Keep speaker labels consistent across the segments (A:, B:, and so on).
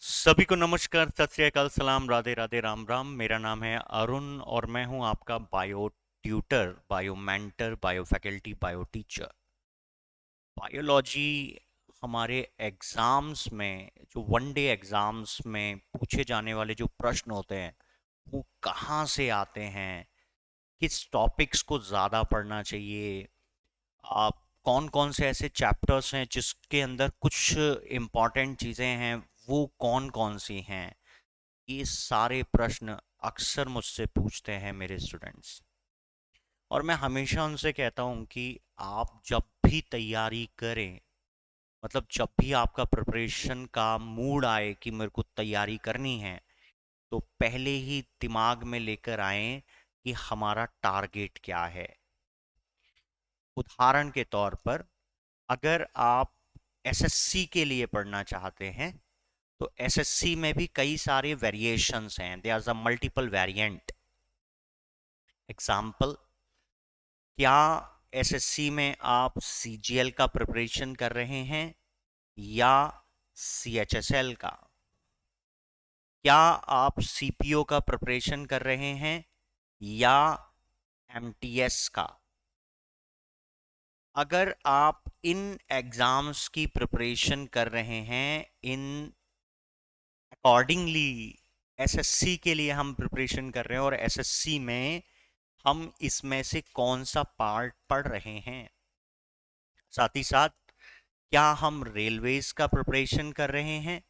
A: सभी को नमस्कार, सत श्री अकाल, सलाम, राधे राधे, राम राम। मेरा नाम है अरुण और मैं हूं आपका bio tutor, bio mentor, bio faculty, bio teacher. Biology हमारे एग्जाम्स में, जो वन डे एग्जाम्स में पूछे जाने वाले जो प्रश्न होते हैं वो कहाँ से आते हैं, किस टॉपिक्स को ज़्यादा पढ़ना चाहिए, आप कौन कौन से ऐसे चैप्टर्स हैं जिसके अंदर कुछ इम्पॉर्टेंट चीज़ें हैं, वो कौन कौन सी हैं, ये सारे प्रश्न अक्सर मुझसे पूछते हैं मेरे स्टूडेंट्स। और मैं हमेशा उनसे कहता हूँ कि आप जब भी तैयारी करें, मतलब जब भी आपका प्रिपरेशन का मूड आए कि मेरे को तैयारी करनी है, तो पहले ही दिमाग में लेकर आए कि हमारा टारगेट क्या है। उदाहरण के तौर पर, अगर आप एसएससी के लिए पढ़ना चाहते हैं तो एसएससी में भी कई सारे वेरिएशंस हैं, there are multiple variant. Example, क्या एसएससी में आप सीजीएल का प्रिपरेशन कर रहे हैं या सीएचएसएल का? क्या आप सीपीओ का प्रिपरेशन कर रहे हैं या एमटीएस का? अगर आप इन एग्जाम्स की प्रिपरेशन कर रहे हैं, इन अकॉर्डिंगली एसएससी के लिए हम प्रिपरेशन कर रहे हैं और एसएससी में हम इसमें से कौन सा पार्ट पढ़ रहे हैं, साथ ही साथ क्या हम रेलवेज का प्रिपरेशन कर रहे हैं,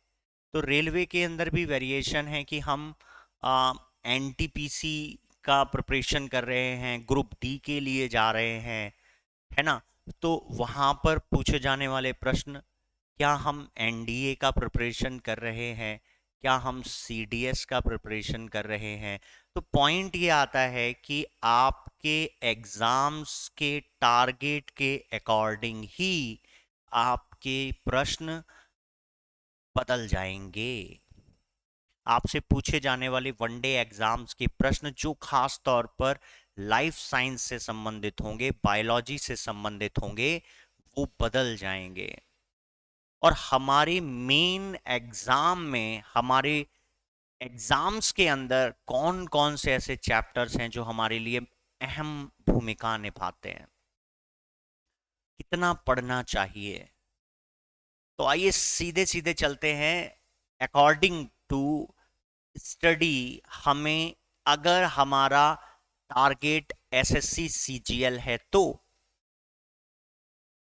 A: तो रेलवे के अंदर भी वेरिएशन है कि हम एनटीपीसी का प्रिपरेशन कर रहे हैं, ग्रुप डी के लिए जा रहे हैं, है ना। तो वहां पर पूछे जाने वाले प्रश्न, क्या हम एनडीए का प्रिपरेशन कर रहे हैं, क्या हम सीडीएस का प्रिपरेशन कर रहे हैं। तो पॉइंट ये आता है कि आपके एग्जाम्स के टारगेट के अकॉर्डिंग ही आपके प्रश्न बदल जाएंगे। आपसे पूछे जाने वाले वनडे एग्जाम्स के प्रश्न जो खास तौर पर लाइफ साइंस से संबंधित होंगे, बायोलॉजी से संबंधित होंगे, वो बदल जाएंगे। और हमारे मेन एग्जाम में, हमारे एग्जाम्स के अंदर कौन कौन से ऐसे चैप्टर्स हैं जो हमारे लिए अहम भूमिका निभाते हैं, कितना पढ़ना चाहिए। तो आइए सीधे सीधे चलते हैं। अकॉर्डिंग टू स्टडी, हमें, अगर हमारा टारगेट एसएससी सीजीएल है तो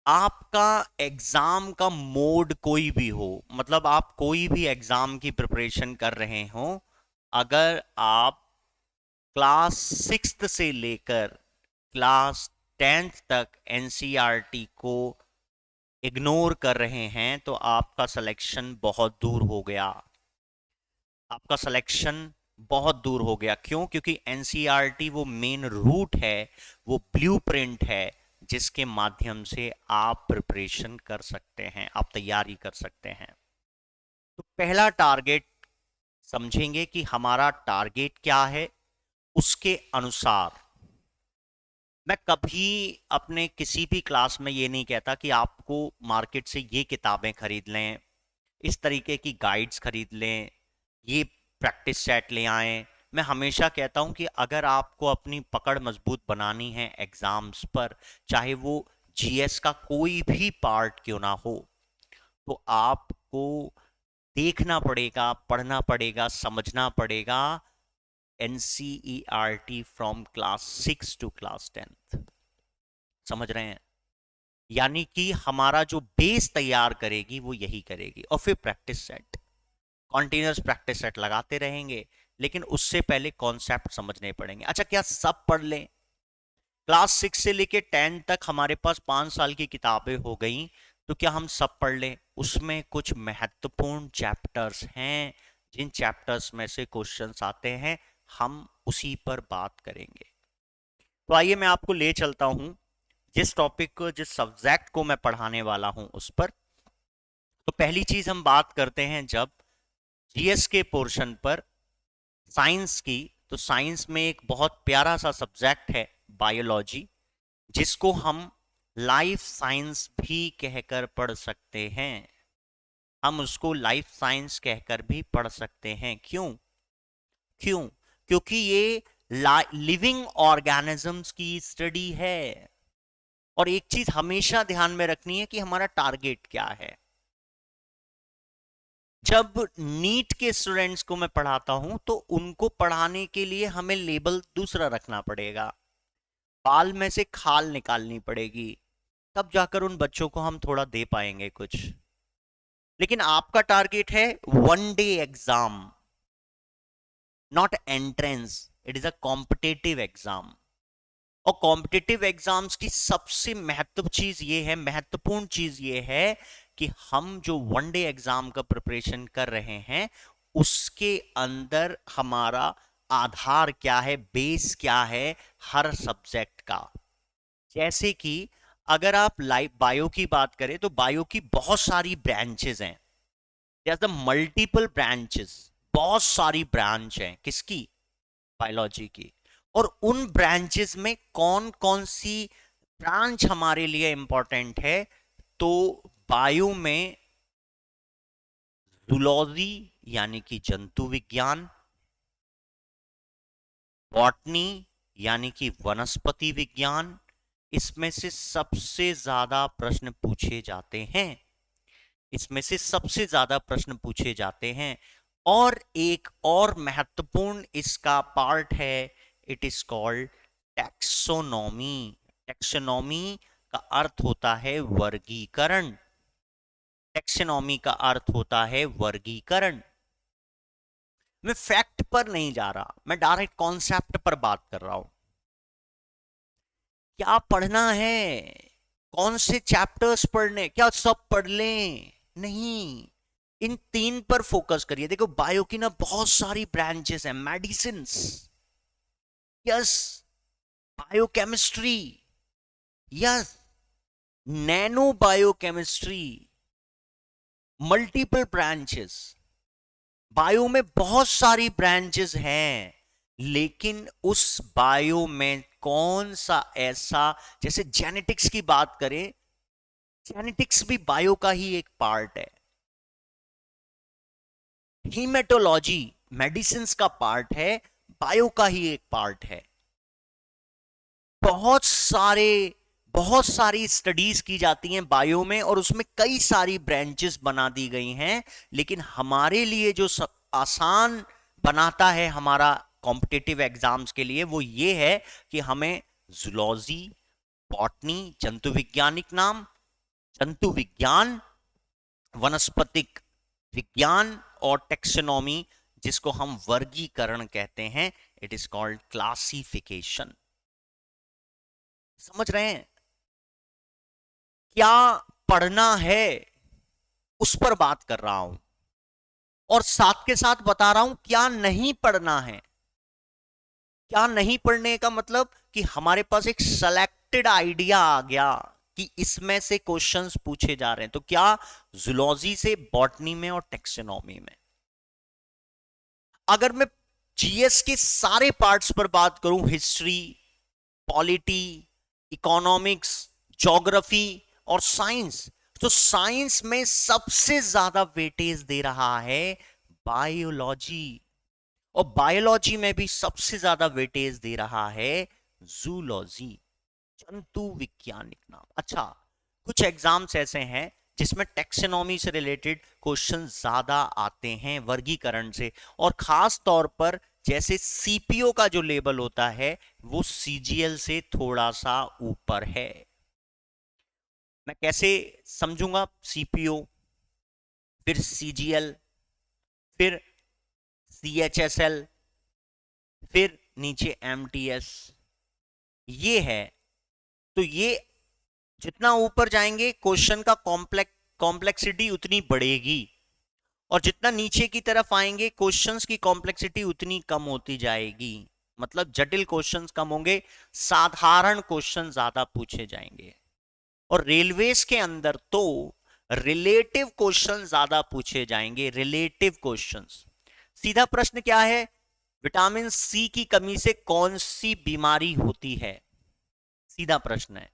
A: आपका एग्जाम का मोड कोई भी हो, मतलब आप कोई भी एग्जाम की प्रिपरेशन कर रहे हो, अगर आप क्लास 6th से लेकर क्लास 10th तक एनसीईआरटी को इग्नोर कर रहे हैं तो आपका सिलेक्शन बहुत दूर हो गया। आपका सिलेक्शन बहुत दूर हो गया। क्यों? क्योंकि एनसीईआरटी वो मेन रूट है, वो ब्लूप्रिंट है जिसके माध्यम से आप प्रिपरेशन कर सकते हैं, आप तैयारी कर सकते हैं। तो पहला टारगेट समझेंगे कि हमारा टारगेट क्या है, उसके अनुसार। मैं कभी अपने किसी भी क्लास में ये नहीं कहता कि आपको मार्केट से ये किताबें खरीद लें, इस तरीके की गाइड्स खरीद लें, ये प्रैक्टिस सेट ले आएं। मैं हमेशा कहता हूं कि अगर आपको अपनी पकड़ मजबूत बनानी है एग्जाम्स पर, चाहे वो जीएस का कोई भी पार्ट क्यों ना हो, तो आपको देखना पड़ेगा, पढ़ना पड़ेगा, समझना पड़ेगा NCERT from class 6 to class 10th। समझ रहे हैं? यानी कि हमारा जो बेस तैयार करेगी वो यही करेगी। और फिर practice set, continuous practice set लगाते रहेंगे, लेकिन उससे पहले कॉन्सेप्ट समझने पड़ेंगे। अच्छा, क्या सब पढ़ लें? क्लास 6 से लेके 10 तक हमारे पास 5 साल की किताबें हो गई, तो क्या हम सब पढ़ लें? उसमें कुछ महत्वपूर्ण चैप्टर्स हैं, जिन चैप्टर्स में से क्वेश्चंस आते हैं, हम उसी पर बात करेंगे। तो आइए मैं आपको ले चलता हूं जिस टॉपिक को, जिस सब्जेक्ट को मैं पढ़ाने वाला हूं उस पर। तो पहली चीज हम बात करते हैं जब जीएस के पोर्शन पर साइंस की, तो साइंस में एक बहुत प्यारा सा सब्जेक्ट है बायोलॉजी, जिसको हम लाइफ साइंस भी कहकर पढ़ सकते हैं। हम उसको लाइफ साइंस कहकर भी पढ़ सकते हैं। क्यों? क्यों? क्योंकि ये लिविंग ऑर्गेनिजम्स की स्टडी है। और एक चीज हमेशा ध्यान में रखनी है कि हमारा टारगेट क्या है। जब नीट के स्टूडेंट्स को मैं पढ़ाता हूं तो उनको पढ़ाने के लिए हमें लेबल दूसरा रखना पड़ेगा, बाल में से खाल निकालनी पड़ेगी, तब जाकर उन बच्चों को हम थोड़ा दे पाएंगे कुछ। लेकिन आपका टारगेट है one day exam, not entrance, it is a competitive exam. और कॉम्पिटिटिव एग्जाम्स की सबसे महत्वपूर्ण चीज ये है कि हम जो वन डे एग्जाम का प्रिपरेशन कर रहे हैं उसके अंदर हमारा आधार क्या है, बेस क्या है हर सब्जेक्ट का। जैसे कि अगर आप लाइफ बायो की बात करें तो बायो की बहुत सारी ब्रांचेस हैं, द मल्टीपल ब्रांचेस, बहुत सारी ब्रांच हैं किसकी, बायोलॉजी की। और उन ब्रांचेस में कौन कौन सी ब्रांच हमारे लिए इंपॉर्टेंट है, तो बायो में जूलॉजी यानी कि जंतु विज्ञान, बॉटनी यानी कि वनस्पति विज्ञान, इसमें से सबसे ज्यादा प्रश्न पूछे जाते हैं, इसमें से सबसे ज्यादा प्रश्न पूछे जाते हैं। और एक और महत्वपूर्ण इसका पार्ट है, it is called taxonomy. Taxonomy का अर्थ होता है वर्गीकरण। टैक्सोनॉमी का अर्थ होता है वर्गीकरण। मैं फैक्ट पर नहीं जा रहा, मैं डायरेक्ट कॉन्सेप्ट पर बात कर रहा हूं। क्या पढ़ना है, कौन से चैप्टर्स पढ़ने, क्या सब पढ़ लें, नहीं, इन तीन पर फोकस करिए। देखो बायो की ना बहुत सारी ब्रांचेस हैं, medicines, yes, biochemistry, yes, nano biochemistry, multiple branches. Bio में बहुत सारी ब्रांचेस हैं, लेकिन उस बायो में कौन सा ऐसा, जैसे जेनेटिक्स की बात करें, जेनेटिक्स भी बायो का ही एक पार्ट है। हीमेटोलॉजी मेडिसिन्स का पार्ट है, बायो का ही एक पार्ट है। बहुत सारी स्टडीज की जाती हैं बायो में और उसमें कई सारी ब्रांचेस बना दी गई हैं। लेकिन हमारे लिए जो आसान बनाता है हमारा कॉम्पिटिटिव एग्जाम्स के लिए वो ये है कि हमें जूलॉजी, बॉटनी जंतु वैज्ञानिक नाम, जंतु विज्ञान, वनस्पतिक विज्ञान और टेक्सोनॉमी जिसको हम वर्गीकरण कहते हैं, इट इज कॉल्ड क्लासिफिकेशन। समझ रहे हैं? क्या पढ़ना है उस पर बात कर रहा हूं और साथ के साथ बता रहा हूं क्या नहीं पढ़ना है। क्या नहीं पढ़ने का मतलब कि हमारे पास एक सेलेक्टेड आइडिया आ गया कि इसमें से क्वेश्चंस पूछे जा रहे हैं, तो क्या जूलॉजी से, बॉटनी में और टेक्सोनॉमी में। अगर मैं जीएस के सारे पार्ट्स पर बात करूं, हिस्ट्री, पॉलिटी, इकोनॉमिक्स, ज्योग्राफी और साइंस, तो साइंस में सबसे ज्यादा वेटेज दे रहा है बायोलॉजी, और बायोलॉजी में भी सबसे ज्यादा वेटेज दे रहा है जूलॉजी, जंतु वैज्ञानिक नाम। अच्छा, कुछ एग्जाम्स ऐसे हैं जिसमें टेक्सोनॉमी से रिलेटेड क्वेश्चन ज्यादा आते हैं, वर्गीकरण से, और खास तौर पर जैसे सीपीओ का जो लेवल होता है वो सीजीएल से थोड़ा सा ऊपर है। मैं कैसे समझूंगा? सीपीओ, फिर सीजीएल, फिर सीएचएसएल, फिर नीचे एमटीएस, ये है। तो ये जितना ऊपर जाएंगे क्वेश्चन का कॉम्प्लेक्सिटी उतनी बढ़ेगी, और जितना नीचे की तरफ आएंगे क्वेश्चंस की कॉम्प्लेक्सिटी उतनी कम होती जाएगी। मतलब जटिल क्वेश्चंस कम होंगे, साधारण क्वेश्चन ज्यादा पूछे जाएंगे। और रेलवेज के अंदर तो रिलेटिव क्वेश्चन ज्यादा पूछे जाएंगे, रिलेटिव क्वेश्चंस। सीधा प्रश्न क्या है? विटामिन सी की कमी से कौन सी बीमारी होती है? सीधा प्रश्न है।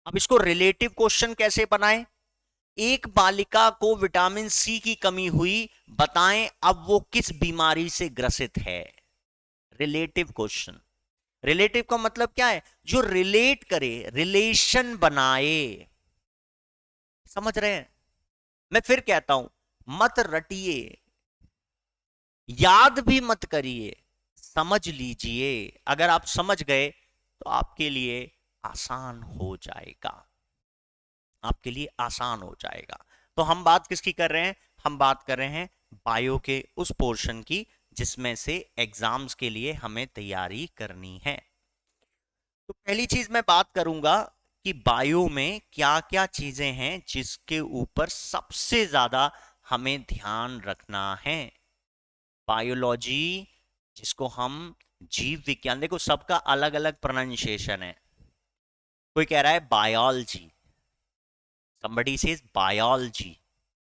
A: अब इसको रिलेटिव क्वेश्चन कैसे बनाएं? एक बालिका को विटामिन सी की कमी हुई, बताएं अब वो किस बीमारी से ग्रसित है। Relative question. रिलेटिव का मतलब क्या है? जो रिलेट करे, रिलेशन बनाए। समझ रहे हैं? मैं फिर कहता हूं, मत रटिए, याद भी मत करिए, समझ लीजिए। अगर आप समझ गए तो आपके लिए आसान हो जाएगा, आपके लिए आसान हो जाएगा। तो हम बात किसकी कर रहे हैं? हम बात कर रहे हैं बायो के उस पोर्शन की जिसमें से एग्जाम्स के लिए हमें तैयारी करनी है। तो पहली चीज मैं बात करूंगा कि बायो में क्या क्या चीजें हैं जिसके ऊपर सबसे ज्यादा हमें ध्यान रखना है। बायोलॉजी, जिसको हम जीव विज्ञान, देखो सबका अलग अलग प्रोनाउंसिएशन है। कोई कह रहा है biology, somebody says biology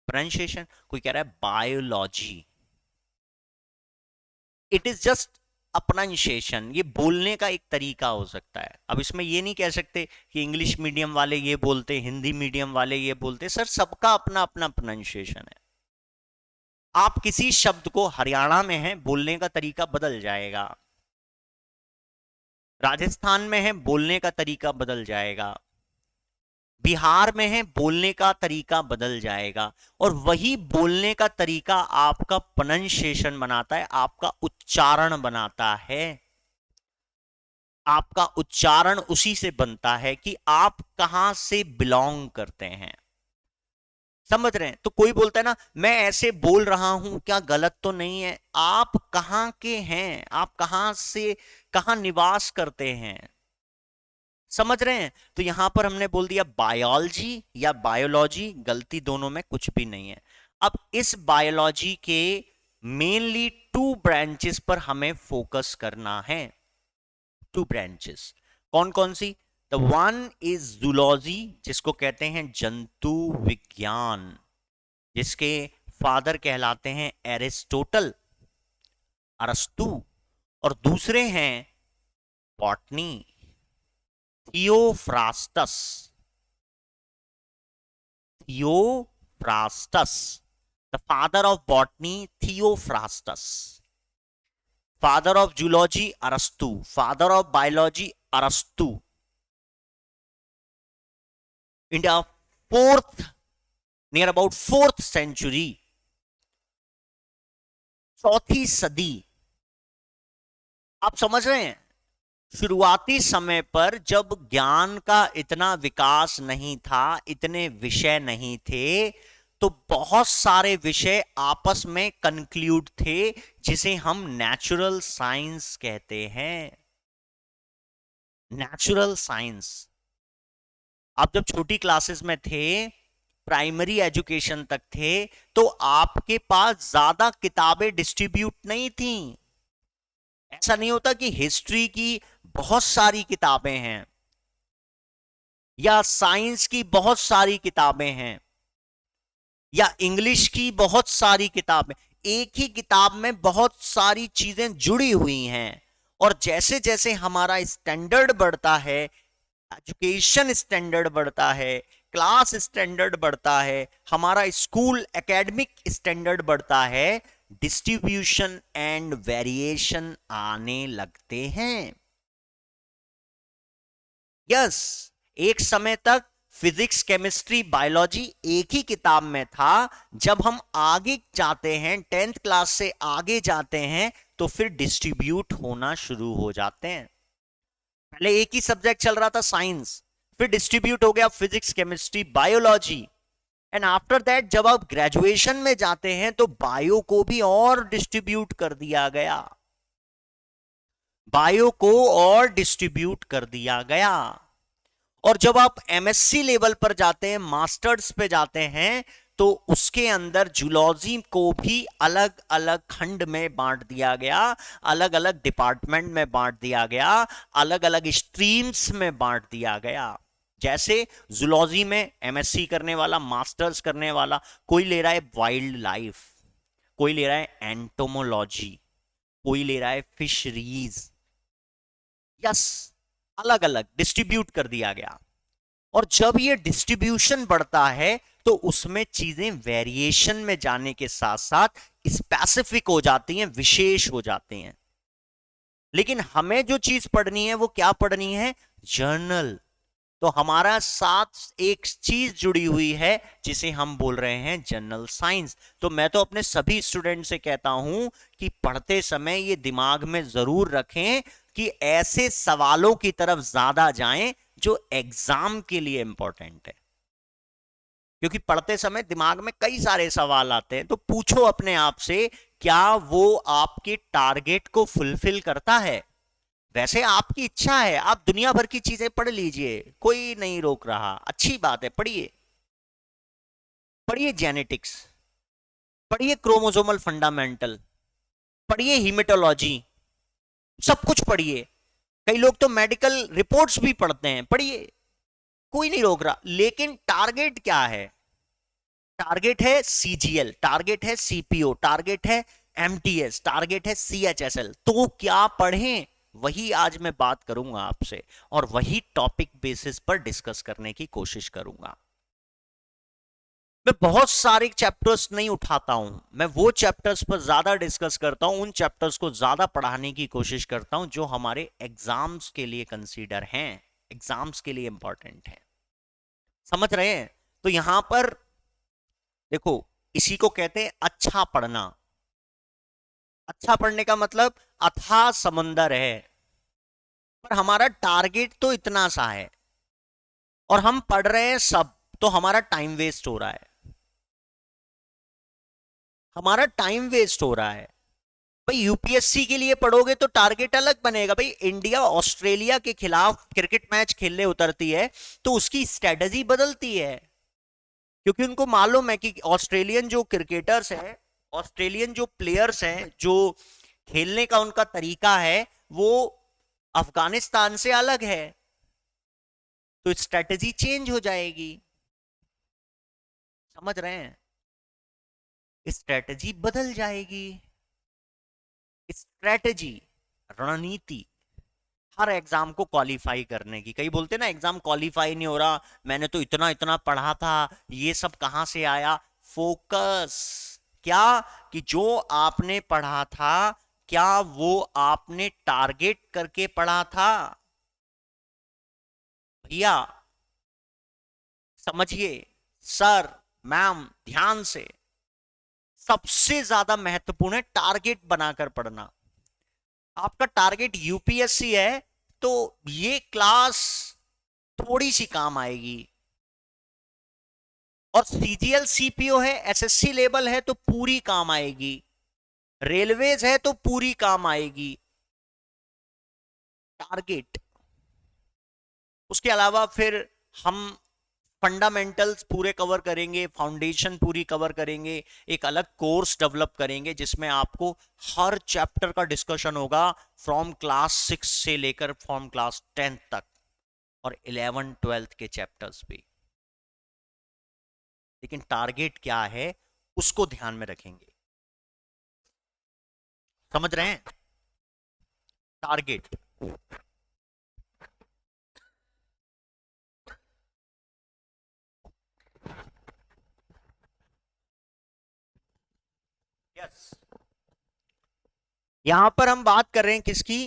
A: pronunciation, कोई कह रहा है biology. It is just a pronunciation, ये बोलने का एक तरीका हो सकता है। अब इसमें ये नहीं कह सकते कि इंग्लिश मीडियम वाले ये बोलते, हिंदी मीडियम वाले ये बोलते। सर सबका अपना अपना प्रोनाउंसिएशन है। आप किसी शब्द को हरियाणा में है, बोलने का तरीका बदल जाएगा, राजस्थान में है, बोलने का तरीका बदल जाएगा, बिहार में है, बोलने का तरीका बदल जाएगा। और वही बोलने का तरीका आपका प्रोनाउंसिएशन बनाता है, आपका उच्चारण बनाता है। आपका उच्चारण उसी से बनता है कि आप कहां से बिलोंग करते हैं। समझ रहे हैं? तो कोई बोलता है ना, मैं ऐसे बोल रहा हूं, क्या गलत तो नहीं है? आप कहां के हैं, आप कहां से, कहां निवास करते हैं। समझ रहे हैं? तो यहां पर हमने बोल दिया बायोलॉजी या बायोलॉजी, गलती दोनों में कुछ भी नहीं है। अब इस बायोलॉजी के मेनली टू ब्रांचेस पर हमें फोकस करना है। टू ब्रांचेस कौन कौन सी? द वन इज जूलॉजी, जिसको कहते हैं जंतु विज्ञान, जिसके फादर कहलाते हैं एरिस्टोटल, अरस्तु। और दूसरे हैं botany, Theophrastus. Theophrastus, the father of botany Theophrastus, father of zoology अरस्तु, फादर ऑफ बायोलॉजी अरस्तु। India fourth, near about fourth century, चौथी सदी। आप समझ रहे हैं? शुरुआती समय पर जब ज्ञान का इतना विकास नहीं था, इतने विषय नहीं थे, तो बहुत सारे विषय आपस में कंक्लूड थे, जिसे हम नेचुरल साइंस कहते हैं। Natural science. आप जब छोटी क्लासेस में थे, प्राइमरी एजुकेशन तक थे, तो आपके पास ज्यादा किताबें डिस्ट्रीब्यूट नहीं थी। ऐसा नहीं होता कि हिस्ट्री की बहुत सारी किताबें हैं या साइंस की बहुत सारी किताबें हैं या इंग्लिश की बहुत सारी किताबें। एक ही किताब में बहुत सारी चीजें जुड़ी हुई हैं। और जैसे जैसे हमारा स्टैंडर्ड बढ़ता है, एजुकेशन स्टैंडर्ड बढ़ता है, क्लास स्टैंडर्ड बढ़ता है, हमारा स्कूल एकेडमिक स्टैंडर्ड बढ़ता है, डिस्ट्रीब्यूशन एंड वेरिएशन आने लगते हैं। यस, एक समय तक फिजिक्स, केमिस्ट्री, बायोलॉजी एक ही किताब में था। जब हम आगे जाते हैं, 10th क्लास से आगे जाते हैं, तो फिर डिस्ट्रीब्यूट होना शुरू हो जाते हैं। पहले एक ही सब्जेक्ट चल रहा था साइंस, फिर डिस्ट्रीब्यूट हो गया physics, chemistry, biology. And after that जब आप ग्रेजुएशन में जाते हैं तो बायो को भी और डिस्ट्रीब्यूट कर दिया गया, बायो को और डिस्ट्रीब्यूट कर दिया गया। और जब आप एमएससी लेवल पर जाते हैं, मास्टर्स पे जाते हैं, तो उसके अंदर जूलॉजी को भी अलग अलग खंड में बांट दिया गया, अलग अलग डिपार्टमेंट में बांट दिया गया, अलग अलग स्ट्रीम्स में बांट दिया गया। जैसे जूलॉजी में एमएससी करने वाला, मास्टर्स करने वाला, कोई ले रहा है वाइल्ड लाइफ, कोई ले रहा है एंटोमोलॉजी, कोई ले रहा है फिशरीज। यस, अलग अलग डिस्ट्रीब्यूट कर दिया गया। और जब ये डिस्ट्रीब्यूशन बढ़ता है तो उसमें चीजें वेरिएशन में जाने के साथ साथ स्पेसिफिक हो जाती हैं, विशेष हो जाती हैं। लेकिन हमें जो चीज पढ़नी है वो क्या पढ़नी है? जर्नल। तो हमारा साथ एक चीज जुड़ी हुई है जिसे हम बोल रहे हैं जनरल साइंस। तो मैं तो अपने सभी स्टूडेंट से कहता हूं कि पढ़ते समय ये दिमाग में जरूर रखें कि ऐसे सवालों की तरफ ज्यादा जाएं जो एग्जाम के लिए इंपॉर्टेंट है। क्योंकि पढ़ते समय दिमाग में कई सारे सवाल आते हैं, तो पूछो अपने आप से, क्या वो आपके टारगेट को फुलफिल करता है? वैसे आपकी इच्छा है, आप दुनिया भर की चीजें पढ़ लीजिए, कोई नहीं रोक रहा, अच्छी बात है, पढ़िए। पढ़िए जेनेटिक्स, पढ़िए क्रोमोसोमल फंडामेंटल, पढ़िए हीमेटोलॉजी, सब कुछ पढ़िए। कई लोग तो मेडिकल रिपोर्ट्स भी पढ़ते हैं, पढ़िए, कोई नहीं रोक रहा। लेकिन टारगेट क्या है? टारगेट है सीजीएल, टारगेट है सीपीओ, टारगेट है एमटीएस, टारगेट है सीएचएसएल। तो क्या पढ़ें, वही आज मैं बात करूंगा आपसे, और वही टॉपिक बेसिस पर डिस्कस करने की कोशिश करूंगा। मैं बहुत सारे चैप्टर्स नहीं उठाता हूं, मैं वो चैप्टर्स पर ज्यादा डिस्कस करता हूं, उन चैप्टर्स को ज्यादा पढ़ाने की कोशिश करता हूं जो हमारे एग्जाम्स के लिए कंसीडर हैं, एग्जाम्स के लिए इंपॉर्टेंट है। समझ रहे हैं? तो यहां पर देखो, इसी को कहते हैं अच्छा पढ़ना। अच्छा पढ़ने का मतलब अथाह समंदर है, पर हमारा टारगेट तो इतना सा है और हम पढ़ रहे हैं सब, तो हमारा टाइम वेस्ट हो रहा है, हमारा टाइम वेस्ट हो रहा है। भाई यूपीएससी के लिए पढ़ोगे तो टारगेट अलग बनेगा। भाई इंडिया ऑस्ट्रेलिया के खिलाफ क्रिकेट मैच खेलने उतरती है तो उसकी स्ट्रेटजी बदलती है, क्योंकि उनको मालूम है कि ऑस्ट्रेलियन जो क्रिकेटर्स हैं, ऑस्ट्रेलियन जो प्लेयर्स हैं, जो खेलने का उनका तरीका है वो अफगानिस्तान से अलग है, तो स्ट्रेटजी चेंज हो जाएगी। समझ रहे हैं? स्ट्रेटजी बदल जाएगी। स्ट्रेटजी, रणनीति, हर एग्जाम को क्वालिफाई करने की। कई बोलते ना एग्जाम क्वालिफाई नहीं हो रहा, मैंने तो इतना इतना पढ़ा था, ये सब कहां से आया? फोकस। क्या? कि जो आपने पढ़ा था क्या वो आपने टारगेट करके पढ़ा था? भैया समझिए, सर, मैम, ध्यान से, सबसे ज्यादा महत्वपूर्ण है टारगेट बनाकर पढ़ना। आपका टारगेट यूपीएससी है तो ये क्लास थोड़ी सी काम आएगी, और सीजीएल सीपीओ है, एसएससी लेवल है तो पूरी काम आएगी, रेलवेज है तो पूरी काम आएगी। टारगेट। उसके अलावा फिर हम फंडामेंटल्स पूरे कवर करेंगे, फाउंडेशन पूरी कवर करेंगे, एक अलग कोर्स डेवलप करेंगे जिसमें आपको हर चैप्टर का डिस्कशन होगा, फ्रॉम क्लास 6 से लेकर फ्रॉम क्लास 10 तक, और 11 12 के चैप्टर्स भी। लेकिन टारगेट क्या है उसको ध्यान में रखेंगे। समझ रहे हैं? टारगेट। यस। यहां पर हम बात कर रहे हैं किसकी?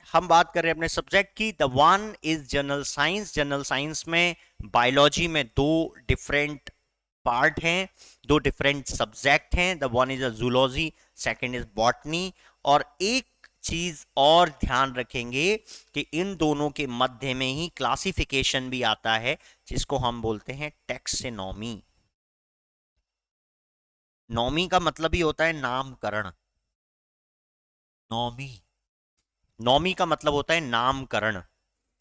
A: हम बात कर रहे हैं अपने सब्जेक्ट की। The one is general science. General science में बायोलॉजी में दो डिफरेंट पार्ट हैं, दो डिफरेंट सब्जेक्ट हैं। The one is a zoology, second is botany. और एक चीज और ध्यान रखेंगे कि इन दोनों के मध्य में ही क्लासिफिकेशन भी आता है जिसको हम बोलते हैं टैक्सोनॉमी। नॉमी का मतलब ही होता है नामकरण। नॉमी, नॉमी का मतलब होता है नामकरण।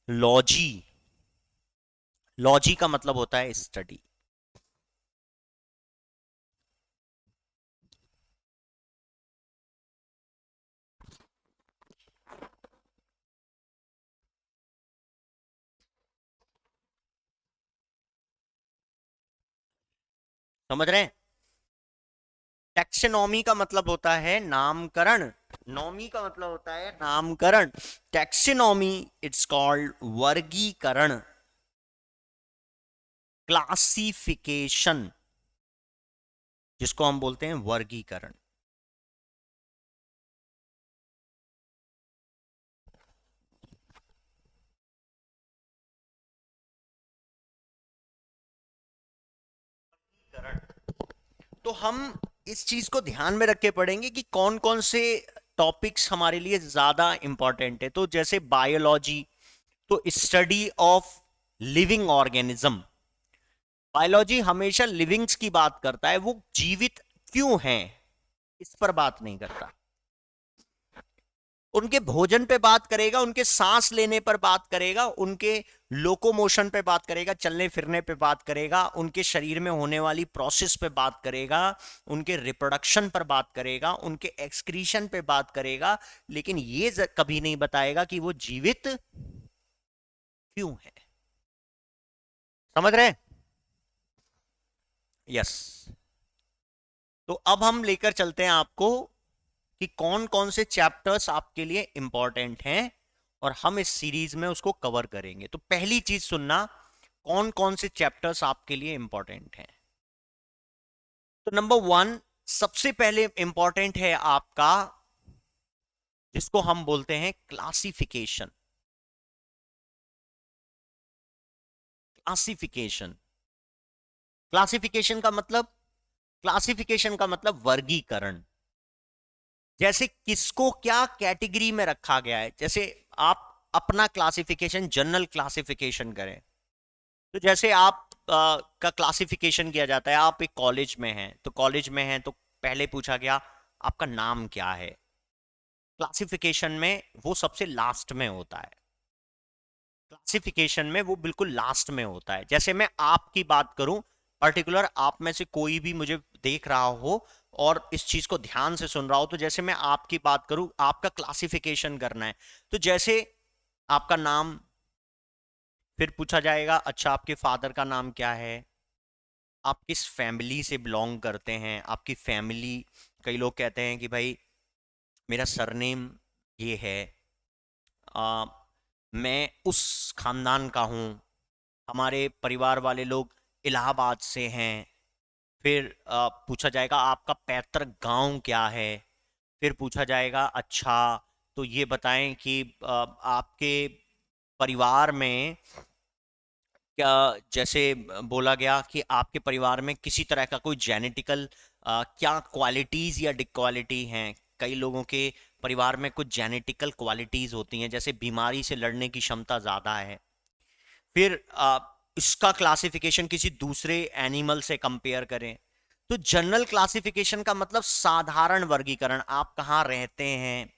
A: लॉजी, लॉजी का मतलब होता है स्टडी। समझ रहे हैं? टैक्सोनॉमी का मतलब होता है नामकरण, नॉमी का मतलब होता है नामकरण। टैक्सोनॉमी इट्स कॉल्ड वर्गीकरण। क्लासिफिकेशन, जिसको हम बोलते हैं वर्गीकरण। तो हम इस चीज को ध्यान में रख के पढ़ेंगे कि कौन कौन से टॉपिक्स हमारे लिए ज्यादा इंपॉर्टेंट है। तो जैसे बायोलॉजी, तो study of living organism. Biology हमेशा लिविंग्स की बात करता है, वो जीवित क्यों हैं इस पर बात नहीं करता। उनके भोजन पे बात करेगा, उनके सांस लेने पर बात करेगा, उनके लोकोमोशन पे बात करेगा, चलने फिरने पे बात करेगा, उनके शरीर में होने वाली प्रोसेस पे बात करेगा, उनके रिप्रोडक्शन पर बात करेगा, उनके एक्सक्रीशन पे बात करेगा, लेकिन ये कभी नहीं बताएगा कि वो जीवित क्यों है। समझ रहे हैं? यस। तो अब हम लेकर चलते हैं आपको कि कौन कौन से चैप्टर्स आपके लिए इंपॉर्टेंट हैं और हम इस सीरीज में उसको कवर करेंगे। तो पहली चीज सुनना, कौन कौन से चैप्टर्स आपके लिए इंपॉर्टेंट हैं। तो नंबर 1 सबसे पहले इंपॉर्टेंट है आपका, जिसको हम बोलते हैं क्लासिफिकेशन। क्लासिफिकेशन, क्लासिफिकेशन का मतलब, क्लासिफिकेशन का मतलब वर्गीकरण। जैसे किसको क्या कैटेगरी में रखा गया है। जैसे आप अपना क्लासिफिकेशन, जनरल क्लासिफिकेशन करें, तो जैसे आप का क्लासिफिकेशन किया जाता है। आप एक कॉलेज में हैं, तो कॉलेज में हैं तो पहले पूछा गया आपका नाम क्या है। क्लासिफिकेशन में वो सबसे लास्ट में होता है। क्लासिफिकेशन में वो बिल्कुल लास्ट में होता है। जैसे मैं आपकी बात करूं, पर्टिकुलर आप में से कोई भी मुझे देख रहा हो और इस चीज को ध्यान से सुन रहा हो, तो जैसे मैं आपकी बात करूं, आपका क्लासिफिकेशन करना है। तो जैसे आपका नाम, फिर पूछा जाएगा अच्छा आपके फादर का नाम क्या है, आप किस फैमिली से बिलोंग करते हैं, आपकी फैमिली। कई लोग कहते हैं कि भाई मेरा सरनेम ये है, आ, मैं उस खानदान का हूँ, हमारे परिवार वाले लोग इलाहाबाद से हैं। फिर पूछा जाएगा आपका पैतृक गांव क्या है। फिर पूछा जाएगा अच्छा तो ये बताएं कि आपके परिवार में क्या, जैसे बोला गया कि आपके परिवार में किसी तरह का कोई जेनेटिकल क्या क्वालिटीज या डिक्वालिटी हैं। कई लोगों के परिवार में कुछ जेनेटिकल क्वालिटीज होती हैं, जैसे बीमारी से लड़ने की क्षमता ज्यादा है। फिर इसका क्लासिफिकेशन किसी दूसरे एनिमल से कंपेयर करें। तो जनरल क्लासिफिकेशन का मतलब साधारण वर्गीकरण, आप कहाँ रहते हैं,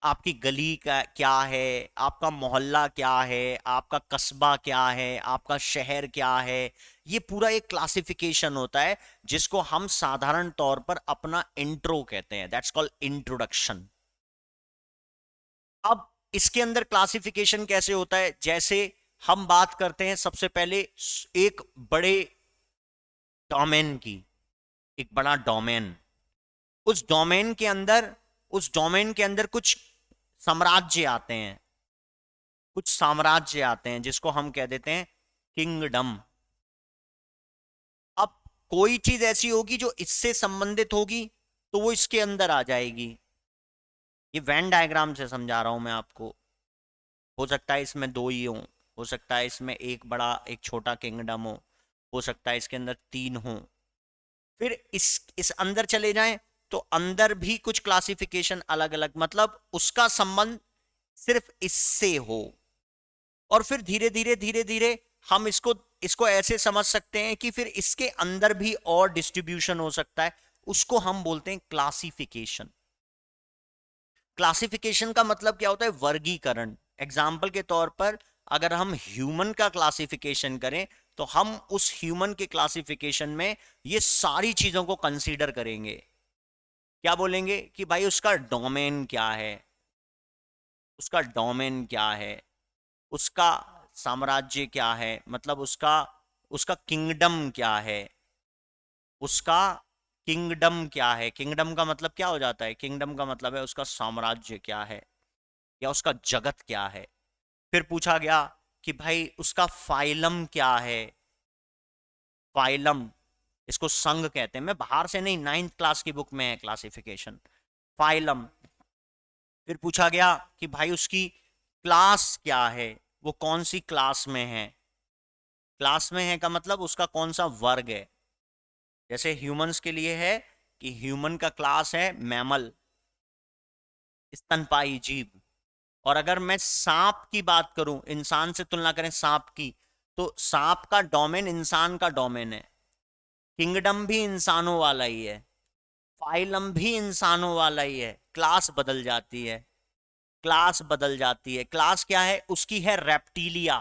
A: आपकी गली का क्या है, आपका मोहल्ला क्या है, आपका कस्बा क्या है, आपका शहर क्या है। ये पूरा एक क्लासिफिकेशन होता है जिसको हम साधारण तौर पर अपना इंट्रो कहते हैं, दैट्स कॉल्ड इंट्रोडक्शन। अब इसके अंदर क्लासिफिकेशन कैसे होता है, जैसे हम बात करते हैं सबसे पहले एक बड़े डोमेन की, एक बड़ा डोमेन। उस डोमेन के अंदर, उस डोमेन के अंदर कुछ साम्राज्य आते हैं, कुछ साम्राज्य आते हैं जिसको हम कह देते हैं किंगडम। अब कोई चीज ऐसी होगी जो इससे संबंधित होगी तो वो इसके अंदर आ जाएगी। ये वेन डायग्राम से समझा रहा हूं मैं आपको। हो सकता है इसमें दो ही हो सकता है इसमें एक बड़ा एक छोटा किंगडम हो सकता है इसके अंदर 3 हो। फिर इस अंदर चले जाएं तो अंदर भी कुछ क्लासिफिकेशन अलग अलग, मतलब उसका संबंध सिर्फ इससे हो। और फिर धीरे धीरे धीरे धीरे हम इसको इसको ऐसे समझ सकते हैं कि फिर इसके अंदर भी और डिस्ट्रीब्यूशन हो सकता है, उसको हम बोलते हैं क्लासिफिकेशन। क्लासिफिकेशन का मतलब क्या होता है, वर्गीकरण। एग्जाम्पल के तौर पर अगर हम ह्यूमन का क्लासिफिकेशन करें तो हम उस ह्यूमन के क्लासिफिकेशन में ये सारी चीजों को कंसीडर करेंगे। क्या बोलेंगे कि भाई उसका डोमेन क्या है, उसका डोमेन क्या है, उसका साम्राज्य क्या है, मतलब उसका उसका किंगडम क्या है, उसका किंगडम क्या है। किंगडम का मतलब क्या हो जाता है, किंगडम का मतलब है उसका साम्राज्य क्या है या उसका जगत क्या है। फिर पूछा गया कि भाई उसका फाइलम क्या है, फाइलम, इसको संघ कहते हैं, मैं बाहर से नहीं, 9th क्लास की बुक में है क्लासिफिकेशन, फाइलम। फिर पूछा गया कि भाई उसकी क्लास क्या है, वो कौन सी क्लास में है। क्लास में है का मतलब उसका कौन सा वर्ग है। जैसे ह्यूमंस के लिए है कि ह्यूमन का क्लास है मैमल, स्तनपाई जीव। और अगर मैं सांप की बात करूं, इंसान से तुलना करें सांप की, तो सांप का डोमेन इंसान का डोमेन है, किंगडम भी इंसानों वाला ही है, फाइलम भी इंसानों वाला ही है, क्लास बदल जाती है, क्लास बदल जाती है। क्लास क्या है उसकी, है रेप्टीलिया।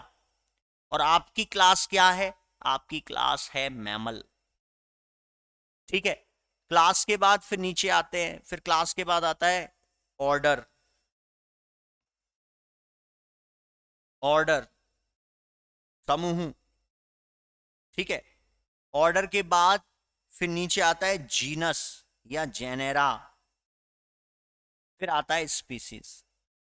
A: और आपकी क्लास क्या है, आपकी क्लास है मैमल। ठीक है, क्लास के बाद फिर नीचे आते हैं, फिर क्लास के बाद आता है ऑर्डर। ऑर्डर समूह, ठीक है। ऑर्डर के बाद फिर नीचे आता है जीनस या जेनेरा, फिर आता है स्पीसीज।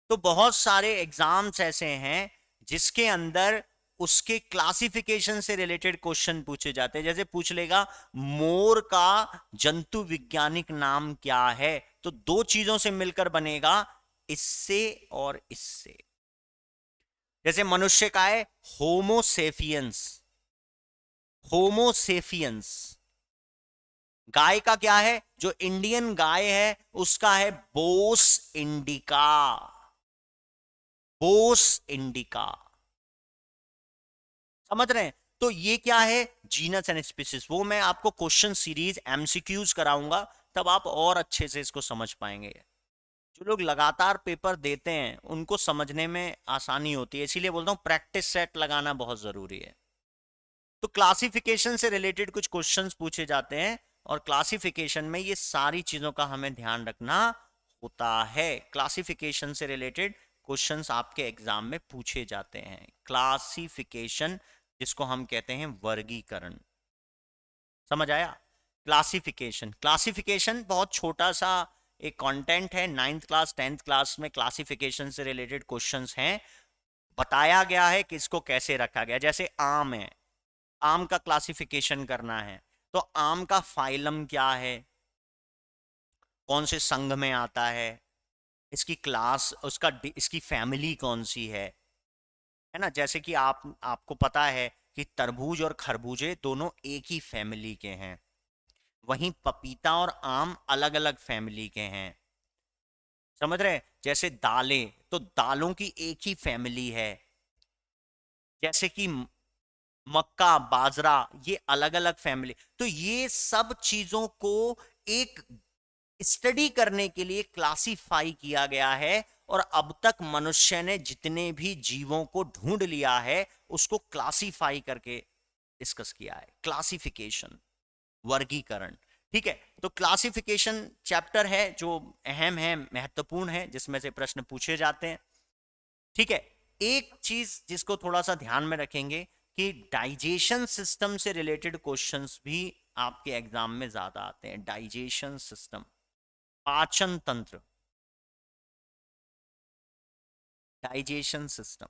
A: तो बहुत सारे एग्जाम्स ऐसे हैं जिसके अंदर उसके क्लासिफिकेशन से रिलेटेड क्वेश्चन पूछे जाते हैं। जैसे पूछ लेगा मोर का जंतु वैज्ञानिक नाम क्या है, तो दो चीजों से मिलकर बनेगा, इससे और इससे। जैसे मनुष्य का है होमोसेफियंस, होमोसेफियंस। गाय का क्या है, जो इंडियन गाय है उसका है बोस इंडिका, बोस इंडिका। समझ रहे हैं। तो ये क्या है, जीनस एंड स्पीसीज। वो मैं आपको क्वेश्चन सीरीज एमसीक्यूज कराऊंगा, तब आप और अच्छे से इसको समझ पाएंगे। जो लोग लगातार पेपर देते हैं उनको समझने में आसानी होती है, इसीलिए बोलता हूं प्रैक्टिस सेट लगाना बहुत जरूरी है। तो क्लासिफिकेशन से रिलेटेड कुछ क्वेश्चंस पूछे जाते हैं, और क्लासिफिकेशन में ये सारी चीजों का हमें ध्यान रखना होता है। क्लासिफिकेशन से रिलेटेड क्वेश्चंस आपके एग्जाम में पूछे जाते हैं। क्लासिफिकेशन, जिसको हम कहते हैं वर्गीकरण। समझ आया। क्लासिफिकेशन, क्लासिफिकेशन बहुत छोटा सा एक कंटेंट है, 9th क्लास 10th क्लास में क्लासिफिकेशन से रिलेटेड क्वेश्चंस हैं। बताया गया है कि इसको कैसे रखा गया। जैसे आम है, आम का क्लासिफिकेशन करना है, तो आम का फाइलम क्या है, कौन से संघ में आता है, इसकी क्लास, उसका इसकी फैमिली कौन सी है ना। जैसे कि आपको पता है कि तरबूज और खरबूजे दोनों एक ही फैमिली के हैं, वहीं पपीता और आम अलग अलग फैमिली के हैं। समझ रहे। जैसे दालें, तो दालों की एक ही फैमिली है। जैसे कि मक्का, बाजरा, ये अलग अलग फैमिली। तो ये सब चीजों को एक स्टडी करने के लिए क्लासिफाई किया गया है। और अब तक मनुष्य ने जितने भी जीवों को ढूंढ लिया है उसको क्लासिफाई करके डिस्कस किया है। क्लासिफिकेशन, वर्गीकरण। ठीक है, तो क्लासिफिकेशन चैप्टर है जो अहम है, महत्वपूर्ण है, जिसमें से प्रश्न पूछे जाते हैं। ठीक है, एक चीज जिसको थोड़ा सा ध्यान में रखेंगे कि डाइजेशन सिस्टम से रिलेटेड क्वेश्चंस भी आपके एग्जाम में ज्यादा आते हैं। डाइजेशन सिस्टम, पाचन तंत्र, डाइजेशन सिस्टम,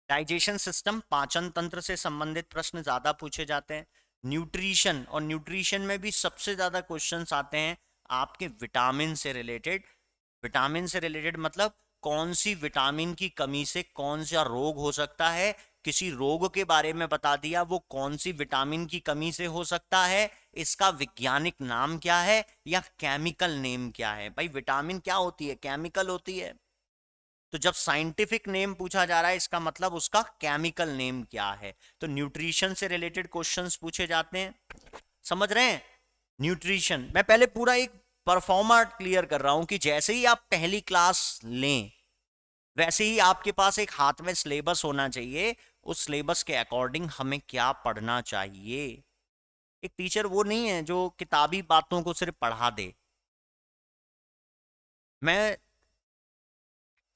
A: डाइजेशन सिस्टम, पाचन तंत्र से संबंधित प्रश्न ज्यादा पूछे जाते हैं। न्यूट्रिशन, और न्यूट्रिशन में भी सबसे ज्यादा क्वेश्चंस आते हैं आपके विटामिन से रिलेटेड। विटामिन से रिलेटेड मतलब कौन सी विटामिन की कमी से कौन सा रोग हो सकता है, किसी रोग के बारे में बता दिया, वो कौन सी विटामिन की कमी से हो सकता है, इसका वैज्ञानिक नाम क्या है या केमिकल नेम क्या है। भाई विटामिन क्या होती है, केमिकल होती है। तो जब साइंटिफिक नेम पूछा जा रहा है इसका मतलब उसका केमिकल नेम क्या है। तो न्यूट्रिशन से रिलेटेड क्वेश्चंस पूछे जाते हैं। समझ रहे हैं। न्यूट्रिशन, मैं पहले पूरा एक परफॉर्मा क्लियर कर रहा हूं कि जैसे ही आप पहली क्लास लें वैसे ही आपके पास एक हाथ में सिलेबस होना चाहिए, उस सिलेबस के अकॉर्डिंग हमें क्या पढ़ना चाहिए। एक टीचर वो नहीं है जो किताबी बातों को सिर्फ पढ़ा दे। मैं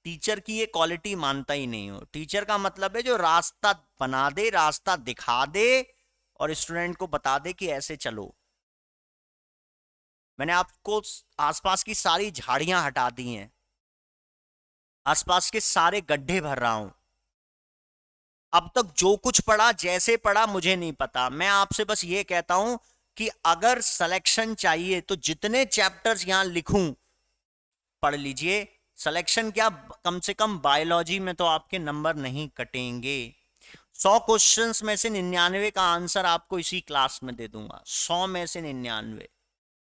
A: टीचर की ये क्वालिटी मानता ही नहीं हूं। टीचर का मतलब है जो रास्ता बना दे, रास्ता दिखा दे और स्टूडेंट को बता दे कि ऐसे चलो। मैंने आपको आसपास की सारी झाड़ियां हटा दी हैं, आसपास के सारे गड्ढे भर रहा हूं, अब तक जो कुछ पढ़ा जैसे पढ़ा मुझे नहीं पता, मैं आपसे बस ये कहता हूं कि अगर सिलेक्शन चाहिए तो जितने चैप्टर्स यहां लिखूं पढ़ लीजिए। सिलेक्शन क्या, कम से कम बायोलॉजी में तो आपके नंबर नहीं कटेंगे। 100 क्वेश्चंस में से 99 का आंसर आपको इसी क्लास में दे दूंगा, 100 में से 99,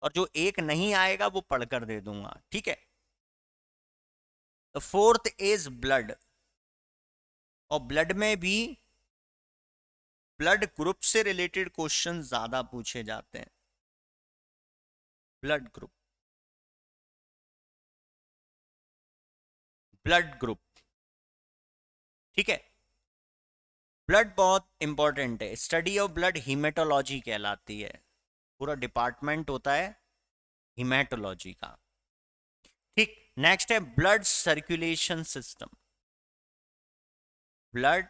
A: और जो एक नहीं आएगा वो पढ़कर दे दूंगा, ठीक है। द फोर्थ इज ब्लड, और ब्लड में भी ब्लड ग्रुप से रिलेटेड क्वेश्चन ज्यादा पूछे जाते हैं। ब्लड ग्रुप, ब्लड ग्रुप, ठीक है। ब्लड बहुत इंपॉर्टेंट है, स्टडी ऑफ ब्लड हीमेटोलॉजी कहलाती है, पूरा डिपार्टमेंट होता है हीमेटोलॉजी का, ठीक। नेक्स्ट है blood circulation system, blood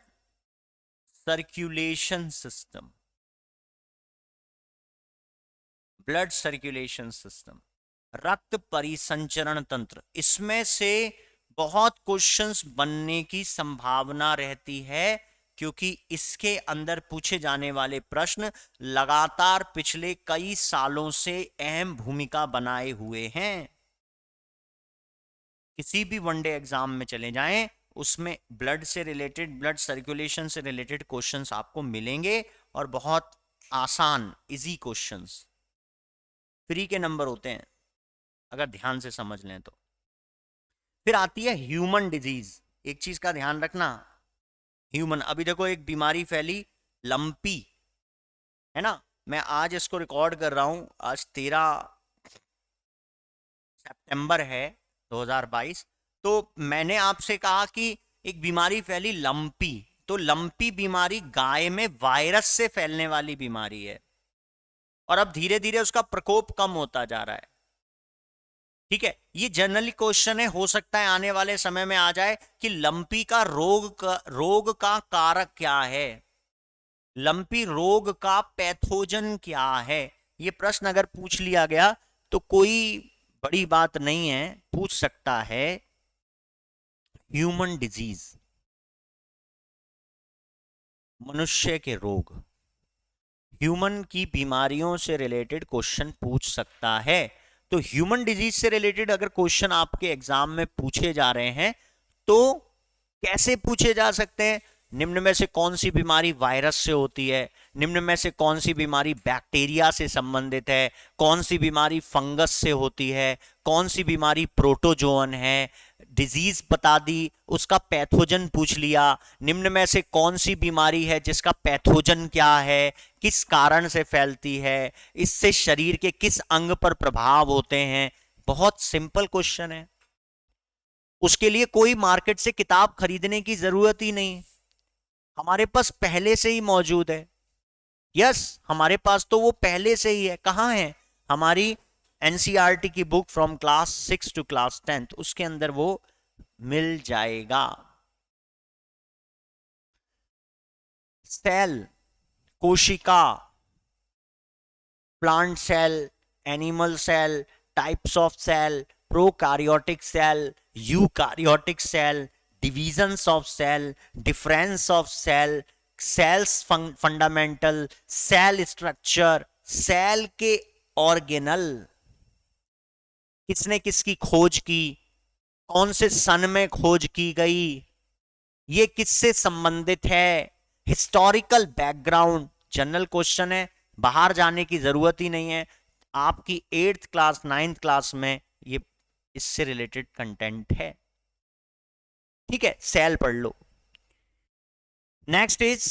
A: circulation system, blood circulation system, रक्त परिसंचरण तंत्र। इसमें से बहुत क्वेश्चंस बनने की संभावना रहती है, क्योंकि इसके अंदर पूछे जाने वाले प्रश्न लगातार पिछले कई सालों से अहम भूमिका बनाए हुए हैं। किसी भी वनडे एग्जाम में चले जाएं, उसमें ब्लड से रिलेटेड, ब्लड सर्कुलेशन से रिलेटेड क्वेश्चंस आपको मिलेंगे, और बहुत आसान इजी क्वेश्चंस, फ्री के नंबर होते हैं अगर ध्यान से समझ लें तो। फिर आती है ह्यूमन डिजीज। एक चीज का ध्यान रखना, ह्यूमन, अभी देखो एक बीमारी फैली लंपी, है ना। मैं आज इसको रिकॉर्ड कर रहा हूं, आज 13 सितंबर है 2022। तो मैंने आपसे कहा कि एक बीमारी फैली लंपी, तो लंपी बीमारी गाय में वायरस से फैलने वाली बीमारी है, और अब धीरे धीरे उसका प्रकोप कम होता जा रहा है, ठीक है। ये जनरली क्वेश्चन है, हो सकता है आने वाले समय में आ जाए कि लंपी का रोग का कारक क्या है, लंपी रोग का पैथोजन क्या है। ये प्रश्न अगर पूछ लिया गया तो कोई बड़ी बात नहीं है, पूछ सकता है। ह्यूमन डिजीज, मनुष्य के रोग, ह्यूमन की बीमारियों से रिलेटेड क्वेश्चन पूछ सकता है। तो ह्यूमन डिजीज से रिलेटेड अगर क्वेश्चन आपके एग्जाम में पूछे जा रहे हैं तो कैसे पूछे जा सकते हैं? निम्न में से कौन सी बीमारी वायरस से होती है, निम्न में से कौन सी बीमारी बैक्टीरिया से संबंधित है, कौन सी बीमारी फंगस से होती है, कौन सी बीमारी प्रोटोजोअन है, डिजीज बता दी, उसका पैथोजन पूछ लिया, निम्न में से कौन सी बीमारी है जिसका पैथोजन क्या है, किस कारण से फैलती है, इससे शरीर के किस अंग पर प्रभाव होते हैं। बहुत सिंपल क्वेश्चन है, उसके लिए कोई मार्केट से किताब खरीदने की जरूरत ही नहीं, हमारे पास पहले से ही मौजूद है। यस, हमारे पास तो वो पहले से ही है। कहां है? हमारी एनसीईआरटी की book from class 6 to class 10th, उसके अंदर वो मिल जाएगा। सेल, कोशिका, plant cell, animal cell, types of cell, prokaryotic cell, eukaryotic cell, divisions of cell, difference of cell, cells fundamental, cell structure, cell के ऑर्गेनल, किसने किसकी खोज की, कौन से सन में खोज की गई, ये किससे संबंधित है, हिस्टोरिकल बैकग्राउंड। जनरल क्वेश्चन है, बाहर जाने की जरूरत ही नहीं है, आपकी 8th क्लास 9th क्लास में ये इससे रिलेटेड कंटेंट है, ठीक है। सेल पढ़ लो। Next is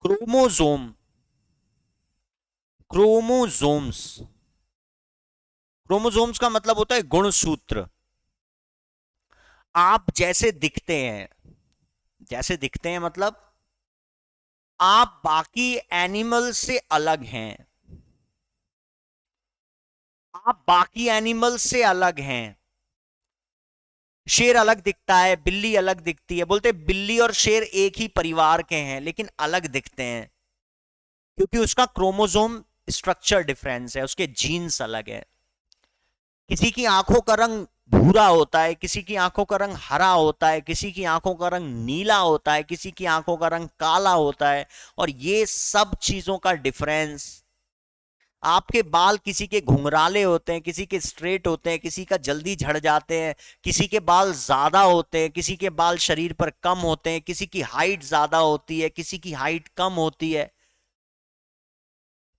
A: chromosome, chromosomes. Chromosomes का मतलब होता है गुणसूत्र। आप जैसे दिखते हैं, जैसे दिखते हैं मतलब आप बाकी एनिमल से अलग हैं, आप बाकी एनिमल से अलग हैं। शेर अलग दिखता है, बिल्ली अलग दिखती है, बोलते बिल्ली और शेर एक ही परिवार के हैं लेकिन अलग दिखते हैं, क्योंकि उसका क्रोमोसोम स्ट्रक्चर डिफरेंस है, उसके जीन्स अलग है। किसी की आंखों का रंग भूरा होता है, किसी की आंखों का रंग हरा होता है, किसी की आंखों का रंग नीला होता है, किसी की आंखों का रंग काला होता है। और ये सब चीजों का डिफरेंस, आपके बाल किसी के घुंघराले होते हैं, किसी के स्ट्रेट होते हैं, किसी का जल्दी झड़ जाते हैं, किसी के बाल ज्यादा होते हैं, किसी के बाल शरीर पर कम होते हैं, किसी की हाइट ज्यादा होती है, किसी की हाइट कम होती है।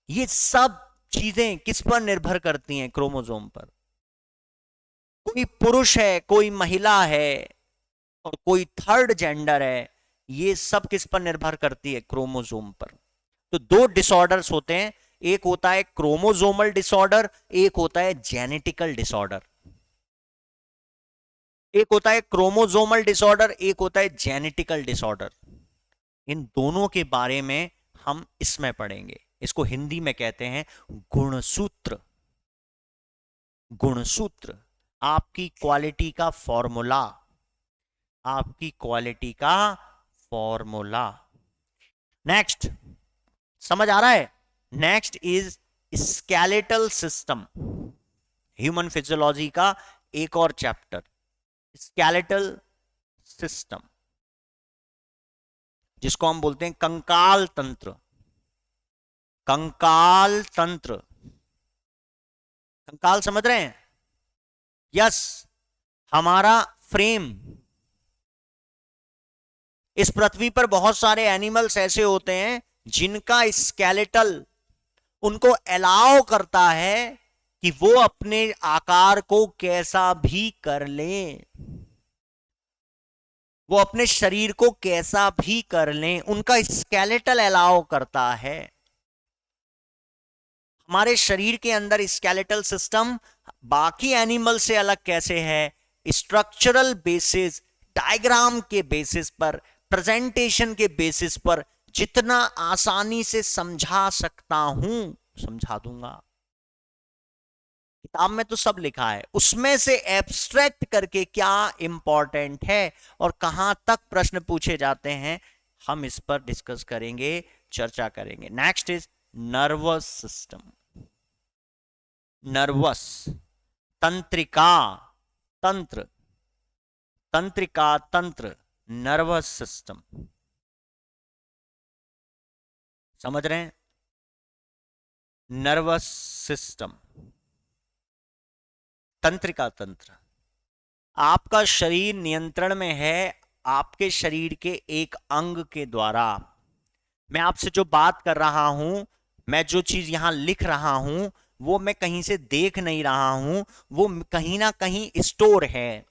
A: ये सब चीजें किस पर निर्भर करती हैं? क्रोमोसोम पर। कोई पुरुष है, कोई महिला है, और कोई थर्ड जेंडर है, ये सब किस पर निर्भर करती है? क्रोमोसोम पर। तो दो डिसऑर्डर्स होते हैं, एक होता है क्रोमोसोमल डिसऑर्डर, एक होता है जेनेटिकल डिसऑर्डर। एक होता है क्रोमोसोमल डिसऑर्डर, एक होता है जेनेटिकल डिसऑर्डर। इन दोनों के बारे में हम इसमें पढ़ेंगे। इसको हिंदी में कहते हैं गुणसूत्र। गुणसूत्र, आपकी क्वालिटी का फॉर्मूला, आपकी क्वालिटी का फॉर्मूला। नेक्स्ट, समझ आ रहा है? Next is skeletal system. Human physiology का एक और चैप्टर, स्केलेटल सिस्टम, जिसको हम बोलते हैं कंकाल तंत्र। कंकाल तंत्र, कंकाल समझ रहे हैं? यस, हमारा फ्रेम। इस पृथ्वी पर बहुत सारे एनिमल्स ऐसे होते हैं जिनका स्केलेटल उनको अलाउ करता है कि वो अपने आकार को कैसा भी कर लें, वो अपने शरीर को कैसा भी कर लें, उनका स्केलेटल अलाउ करता है। हमारे शरीर के अंदर स्केलेटल सिस्टम बाकी एनिमल से अलग कैसे है? स्ट्रक्चरल बेसिस, डायग्राम के बेसिस पर, प्रेजेंटेशन के बेसिस पर जितना आसानी से समझा सकता हूं समझा दूंगा। किताब में तो सब लिखा है, उसमें से एब्स्ट्रैक्ट करके क्या इंपॉर्टेंट है और कहां तक प्रश्न पूछे जाते हैं, हम इस पर डिस्कस करेंगे, चर्चा करेंगे। Next is nervous system. Nervous, तंत्रिका, तंत्र, तंत्रिका, तंत्र, नर्वस सिस्टम। समझ रहे हैं? नर्वस सिस्टम, तंत्रिका तंत्र। आपका शरीर नियंत्रण में है आपके शरीर के एक अंग के द्वारा। मैं आपसे जो बात कर रहा हूं, मैं जो चीज यहां लिख रहा हूं, वो मैं कहीं से देख नहीं रहा हूं, वो कहीं ना कहीं स्टोर है।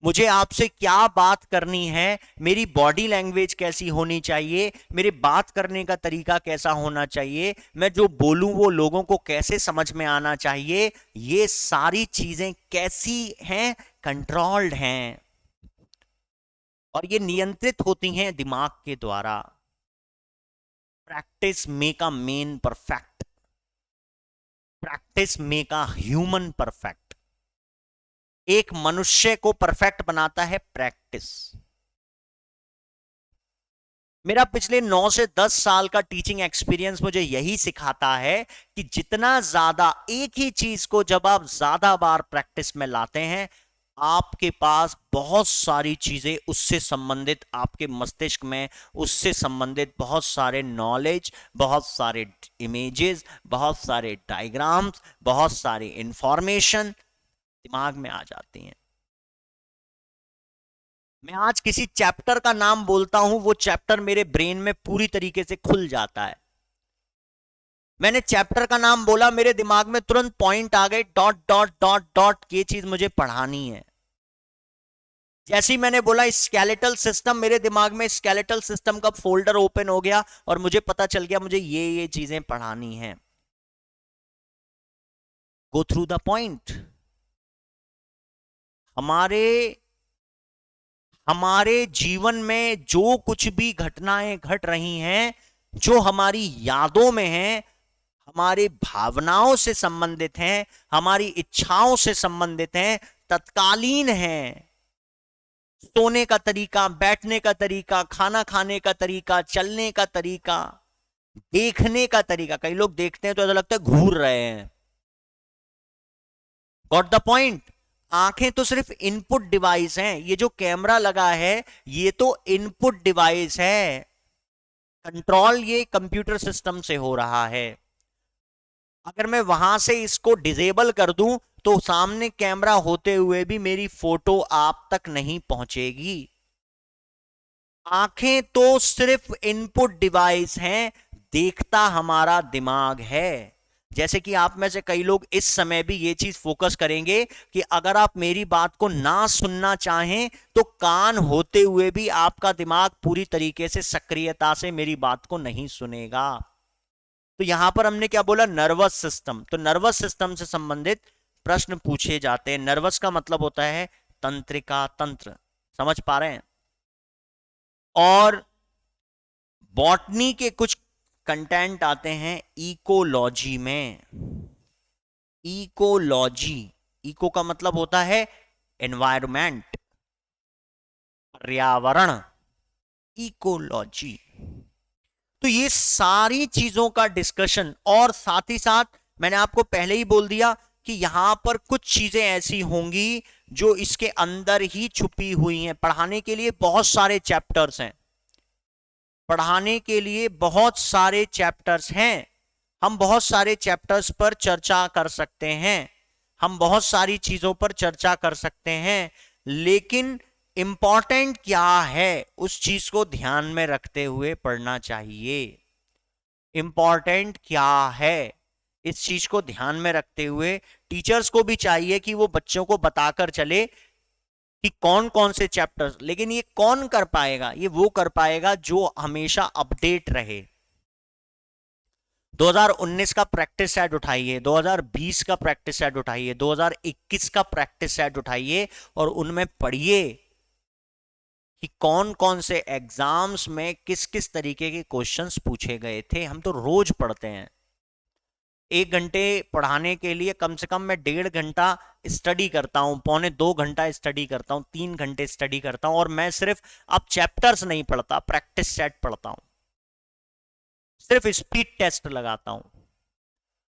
A: मुझे आपसे क्या बात करनी है, मेरी बॉडी लैंग्वेज कैसी होनी चाहिए, मेरे बात करने का तरीका कैसा होना चाहिए, मैं जो बोलूं वो लोगों को कैसे समझ में आना चाहिए, ये सारी चीजें कैसी हैं? कंट्रोल्ड हैं, और ये नियंत्रित होती हैं दिमाग के द्वारा। Practice make a man perfect, practice make a human perfect. एक मनुष्य को परफेक्ट बनाता है प्रैक्टिस। मेरा पिछले 9 से 10 साल का टीचिंग एक्सपीरियंस मुझे यही सिखाता है कि जितना ज्यादा एक ही चीज को जब आप ज्यादा बार प्रैक्टिस में लाते हैं, आपके पास बहुत सारी चीजें उससे संबंधित, आपके मस्तिष्क में उससे संबंधित बहुत सारे नॉलेज, बहुत सारे इमेजेस, बहुत सारे डायग्राम्स, बहुत सारी इंफॉर्मेशन दिमाग में आ जाती हैं। मैं आज किसी चैप्टर का नाम बोलता हूं, वो चैप्टर मेरे ब्रेन में पूरी तरीके से खुल जाता है। मैंने चैप्टर का नाम बोला, मेरे दिमाग में तुरंत पॉइंट आ गए, डॉट डॉट डॉट डॉट, ये चीज मुझे पढ़ानी है। जैसे ही मैंने बोला स्केलेटल सिस्टम, मेरे दिमाग में स्केलेटल सिस्टम का फोल्डर ओपन हो गया और मुझे पता चल गया मुझे ये चीजें पढ़ानी है। Go through the point. हमारे जीवन में जो कुछ भी घटनाएं घट रही हैं, जो हमारी यादों में हैं, हमारी भावनाओं से संबंधित हैं, हमारी इच्छाओं से संबंधित हैं, तत्कालीन हैं। सोने का तरीका, बैठने का तरीका, खाना खाने का तरीका, चलने का तरीका, देखने का तरीका। कई लोग देखते हैं तो ऐसा लगता है घूर रहे हैं। Got the point? आंखें तो सिर्फ इनपुट डिवाइस हैं, ये जो कैमरा लगा है ये तो इनपुट डिवाइस है, कंट्रोल ये कंप्यूटर सिस्टम से हो रहा है। अगर मैं वहां से इसको डिसेबल कर दूं तो सामने कैमरा होते हुए भी मेरी फोटो आप तक नहीं पहुंचेगी। आंखें तो सिर्फ इनपुट डिवाइस हैं, देखता हमारा दिमाग है। जैसे कि आप में से कई लोग इस समय भी ये चीज फोकस करेंगे कि अगर आप मेरी बात को ना सुनना चाहें तो कान होते हुए भी आपका दिमाग पूरी तरीके से सक्रियता से मेरी बात को नहीं सुनेगा। तो यहां पर हमने क्या बोला, नर्वस सिस्टम। तो नर्वस सिस्टम से संबंधित प्रश्न पूछे जाते हैं। नर्वस का मतलब होता है तंत्रिका, तंत्र, समझ पा रहे हैं। और बॉटनी के कुछ कंटेंट आते हैं इकोलॉजी में। इकोलॉजी, इको का मतलब होता है एनवायरमेंट, पर्यावरण, इकोलॉजी। तो ये सारी चीजों का डिस्कशन, और साथ ही साथ मैंने आपको पहले ही बोल दिया कि यहां पर कुछ चीजें ऐसी होंगी जो इसके अंदर ही छुपी हुई हैं। पढ़ाने के लिए बहुत सारे चैप्टर्स हैं, पढ़ाने के लिए बहुत सारे चैप्टर्स हैं। हम बहुत सारे चैप्टर्स पर चर्चा कर सकते हैं, हम बहुत सारी चीजों पर चर्चा कर सकते हैं, लेकिन इंपॉर्टेंट क्या है उस चीज को ध्यान में रखते हुए पढ़ना चाहिए। इंपॉर्टेंट क्या है इस चीज को ध्यान में रखते हुए टीचर्स को भी चाहिए कि वो बच्चों को बताकर चले कि कौन कौन से चैप्टर्स। लेकिन ये कौन कर पाएगा, ये वो कर पाएगा जो हमेशा अपडेट रहे। 2019 का प्रैक्टिस सेट उठाइए, 2020 का प्रैक्टिस सेट उठाइए, 2021 का प्रैक्टिस सेट उठाइए और उनमें पढ़िए कि कौन कौन से एग्जाम्स में किस किस तरीके के क्वेश्चंस पूछे गए थे। हम तो रोज पढ़ते हैं। 1 घंटे पढ़ाने के लिए कम से कम मैं 1.5 घंटा स्टडी करता हूं, 1.25 घंटा स्टडी करता हूं, 3 घंटे स्टडी करता हूं। और मैं सिर्फ अब चैप्टर्स नहीं पढ़ता, प्रैक्टिस सेट पढ़ता हूं, सिर्फ स्पीड टेस्ट लगाता हूं।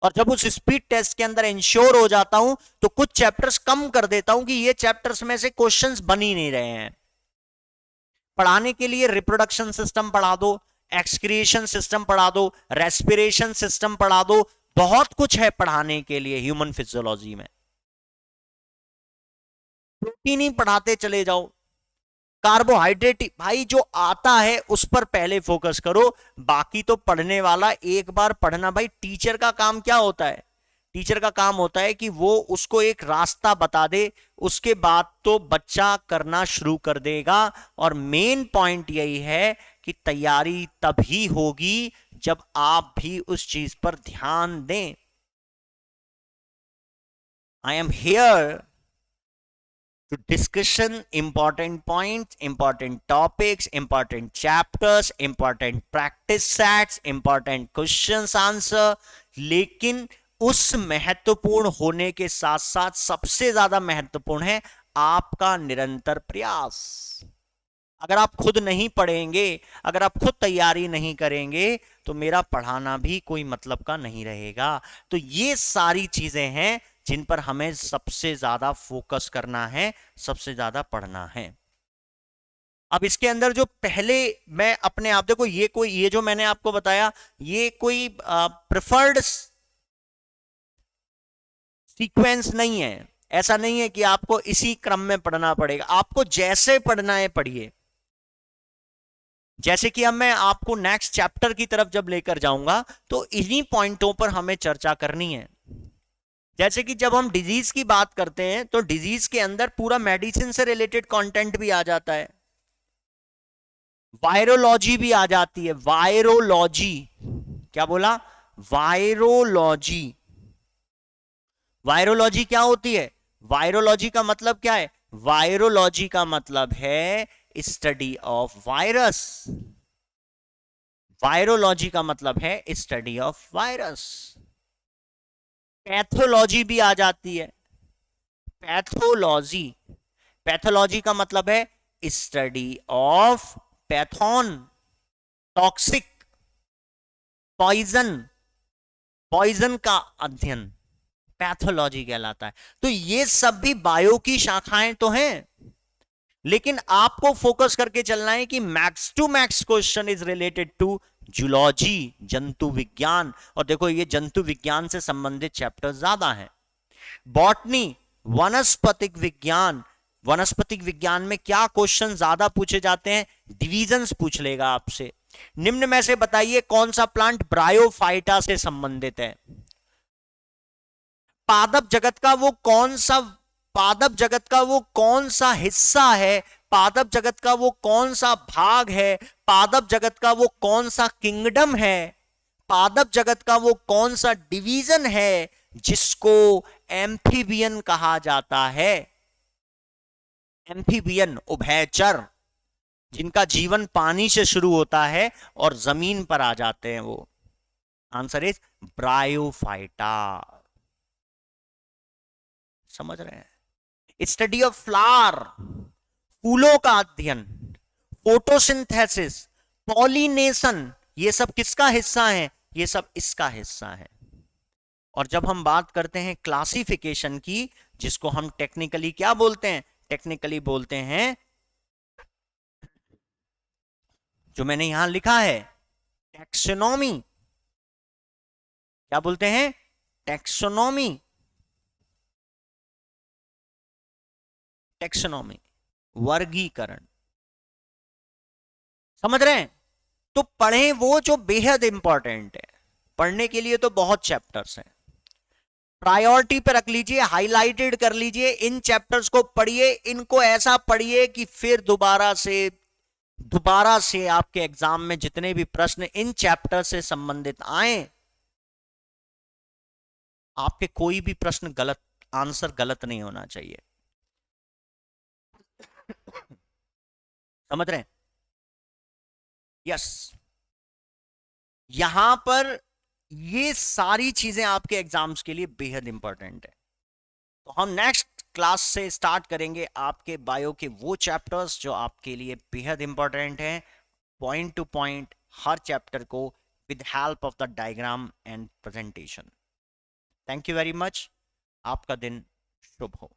A: और जब उस स्पीड टेस्ट के अंदर इंश्योर हो जाता हूं तो कुछ चैप्टर्स कम कर देता हूं कि ये चैप्टर्स में से क्वेश्चंस बन ही नहीं रहे हैं। पढ़ाने के लिए रिप्रोडक्शन सिस्टम पढ़ा दो, एक्सक्रिएशन सिस्टम पढ़ा दो, रेस्पिरेशन सिस्टम पढ़ा दो, बहुत कुछ है पढ़ाने के लिए ह्यूमन फिजियोलॉजी में। प्रोटीन ही पढ़ाते चले जाओ, कार्बोहाइड्रेट भाई जो आता है उस पर पहले फोकस करो, बाकी तो पढ़ने वाला एक बार पढ़ना। भाई टीचर का काम क्या होता है, टीचर का काम होता है कि वो उसको एक रास्ता बता दे, उसके बाद तो बच्चा करना शुरू कर देगा। और मेन पॉइंट यही है कि तैयारी तभी होगी जब आप भी उस चीज पर ध्यान दें। I am here to discussion important points, important topics, important chapters, important practice sets, important questions answer। लेकिन उस महत्वपूर्ण होने के साथ साथ सबसे ज्यादा महत्वपूर्ण है आपका निरंतर प्रयास। अगर आप खुद नहीं पढ़ेंगे, अगर आप खुद तैयारी नहीं करेंगे तो मेरा पढ़ाना भी कोई मतलब का नहीं रहेगा। तो ये सारी चीजें हैं जिन पर हमें सबसे ज्यादा फोकस करना है, सबसे ज्यादा पढ़ना है। अब इसके अंदर जो पहले मैं अपने आप, देखो ये जो मैंने आपको बताया ये कोई प्रेफर्ड सीक्वेंस नहीं है। ऐसा नहीं है कि आपको इसी क्रम में पढ़ना पड़ेगा, आपको जैसे पढ़ना है पढ़िए। जैसे कि अब मैं आपको नेक्स्ट चैप्टर की तरफ जब लेकर जाऊंगा तो इन्हीं पॉइंटों पर हमें चर्चा करनी है। जैसे कि जब हम डिजीज की बात करते हैं तो डिजीज के अंदर पूरा मेडिसिन से रिलेटेड कंटेंट भी आ जाता है, वायरोलॉजी भी आ जाती है। वायरोलॉजी, क्या बोला, वायरोलॉजी। वायरोलॉजी क्या होती है, वायरोलॉजी का मतलब क्या है, वायरोलॉजी का मतलब है स्टडी ऑफ वायरस। वायरोलॉजी का मतलब है स्टडी ऑफ वायरस। पैथोलॉजी भी आ जाती है, पैथोलॉजी। पैथोलॉजी का मतलब है study of pathos, toxic, poison, poison का अध्ययन, पैथोलॉजी कहलाता है। तो ये सब भी बायो की शाखाएं तो हैं, लेकिन आपको फोकस करके चलना है कि max to max question is related to zoology, जंतु विज्ञान। और देखो ये जंतु विज्ञान से संबंधित चैप्टर ज्यादा हैं। बॉटनी, वनस्पतिक विज्ञान, वनस्पतिक विज्ञान में क्या क्वेश्चन ज्यादा पूछे जाते हैं? डिविजन्स पूछ लेगा आपसे। निम्न में से बताइए कौन सा प्लांट ब्रायोफाइटा से संबंधित है? पादप जगत का वो कौन सा, पादप जगत का वो कौन सा हिस्सा है, पादप जगत का वो कौन सा भाग है, पादप जगत का वो कौन सा किंगडम है, पादप जगत का वो कौन सा डिवीजन है जिसको एम्फीबियन कहा जाता है? एम्फीबियन, उभयचर, जिनका जीवन पानी से शुरू होता है और जमीन पर आ जाते हैं वो। Answer is bryophyta. समझ रहे हैं? स्टडी ऑफ फ्लावर, फूलों का अध्ययन, फोटोसिंथेसिस, पॉलिनेशन, ये सब किसका हिस्सा है? ये सब इसका हिस्सा है। और जब हम बात करते हैं क्लासिफिकेशन की, जिसको हम टेक्निकली क्या बोलते हैं? टेक्निकली बोलते हैं, जो मैंने यहां लिखा है, टैक्सोनॉमी। क्या बोलते हैं? टैक्सोनॉमी। टैक्सोनॉमी, वर्गीकरण। समझ रहे हैं? तो पढ़ें वो जो बेहद इंपॉर्टेंट है। पढ़ने के लिए तो बहुत चैप्टर्स हैं, प्रायोरिटी पे रख लीजिए, हाईलाइटेड कर लीजिए, इन चैप्टर्स को पढ़िए, इनको ऐसा पढ़िए कि फिर दोबारा से आपके एग्जाम में जितने भी प्रश्न इन चैप्टर से संबंधित आए, आपके कोई भी प्रश्न गलत, आंसर गलत नहीं होना चाहिए। समझ रहे हैं? यस, यहां पर ये सारी चीजें आपके एग्जाम्स के लिए बेहद इंपॉर्टेंट है। तो हम नेक्स्ट क्लास से स्टार्ट करेंगे आपके बायो के वो चैप्टर्स जो आपके लिए बेहद इंपॉर्टेंट हैं, पॉइंट टू पॉइंट हर चैप्टर को, with help of the diagram and presentation. Thank you very much. आपका दिन शुभ हो।